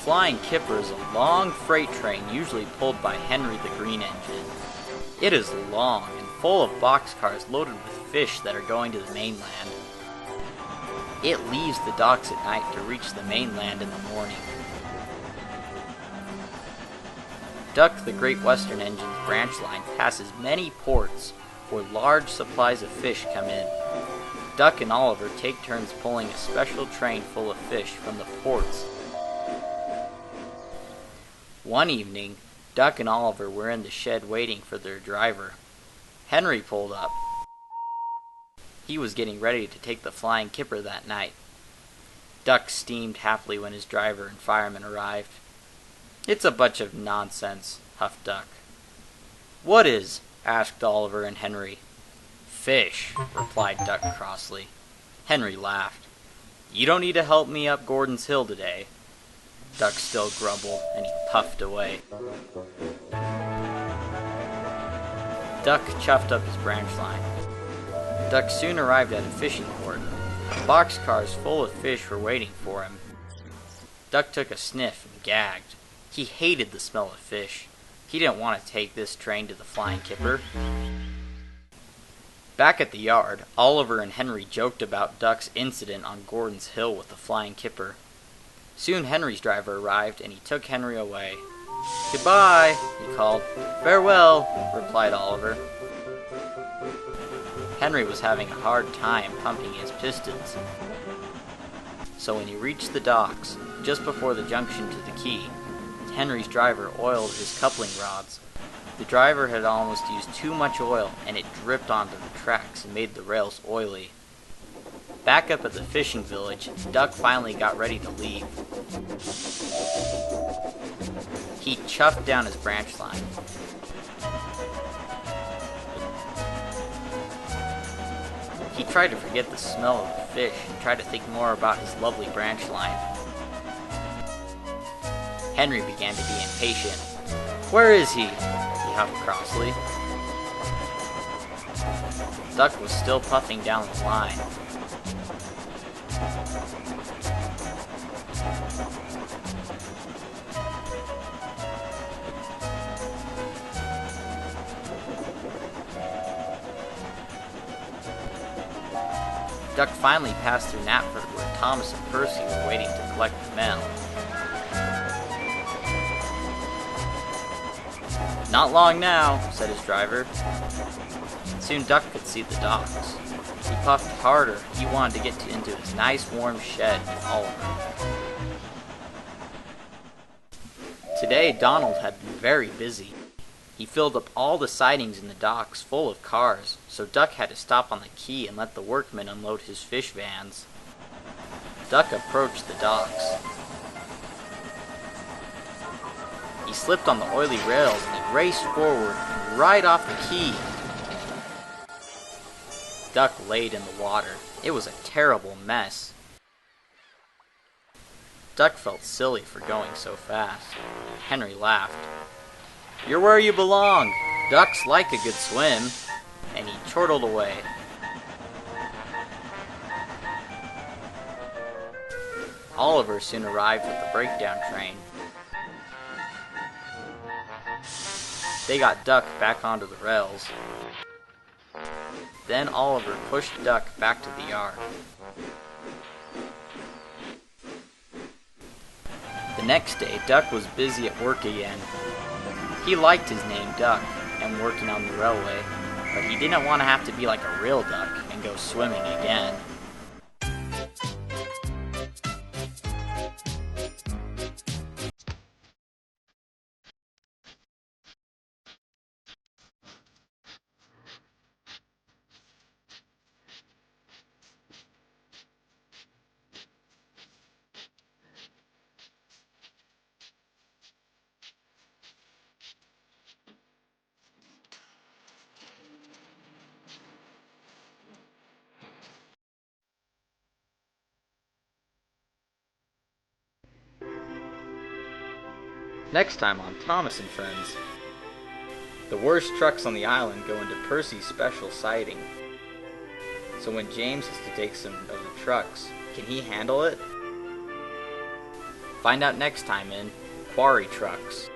flying kipper is a long freight train usually pulled by Henry the Green Engine. It is long and full of boxcars loaded with fish that are going to the mainland. It leaves the docks at night to reach the mainland in the morning. Duck the Great Western Engine's branch line passes many ports where large supplies of fish come in. Duck and Oliver take turns pulling a special train full of fish from the ports. One evening, Duck and Oliver were in the shed waiting for their driver. Henry pulled up. He was getting ready to take the flying kipper that night. Duck steamed happily when his driver and fireman arrived. "It's a bunch of nonsense," huffed Duck. "What is?" asked Oliver and Henry. "Fish," replied Duck crossly. Henry laughed. "You don't need to help me up Gordon's Hill today." Duck still grumbled, and he puffed away. Duck chuffed up his branch line. Duck soon arrived at a fishing port. Boxcars full of fish were waiting for him. Duck took a sniff and gagged. He hated the smell of fish. He didn't want to take this train to the flying kipper. Back at the yard, Oliver and Henry joked about Duck's incident on Gordon's Hill with the flying kipper. Soon Henry's driver arrived, and he took Henry away. "Goodbye," he called. "Farewell," replied Oliver. Henry was having a hard time pumping his pistons. So when he reached the docks, just before the junction to the quay, Henry's driver oiled his coupling rods. The driver had almost used too much oil, and it dripped onto the tracks and made the rails oily. Back up at the fishing village, Duck finally got ready to leave. He chuffed down his branch line. He tried to forget the smell of the fish and tried to think more about his lovely branch line. Henry began to be impatient. "Where is he?" he huffed crossly. Duck was still puffing down the line. Duck finally passed through Knapford where Thomas and Percy were waiting to collect the mail. "Not long now," said his driver. Soon Duck could see the docks. He puffed harder. He wanted to get into his nice warm shed with Oliver. Today Donald had been very busy. He filled up all the sidings in the docks full of cars, so Duck had to stop on the quay and let the workmen unload his fish vans. Duck approached the docks. He slipped on the oily rails and he raced forward and right off the quay. Duck laid in the water. It was a terrible mess. Duck felt silly for going so fast. Henry laughed. "You're where you belong. Ducks like a good swim." And he chortled away. Oliver soon arrived with the breakdown train. They got Duck back onto the rails. Then Oliver pushed Duck back to the yard. The next day, Duck was busy at work again. He liked his name Duck and working on the railway, but he didn't want to have to be like a real duck and go swimming again. Next time on Thomas and Friends. The worst trucks on the island go into Percy's special siding. So when James has to take some of the trucks, can he handle it? Find out next time in Quarry Trucks.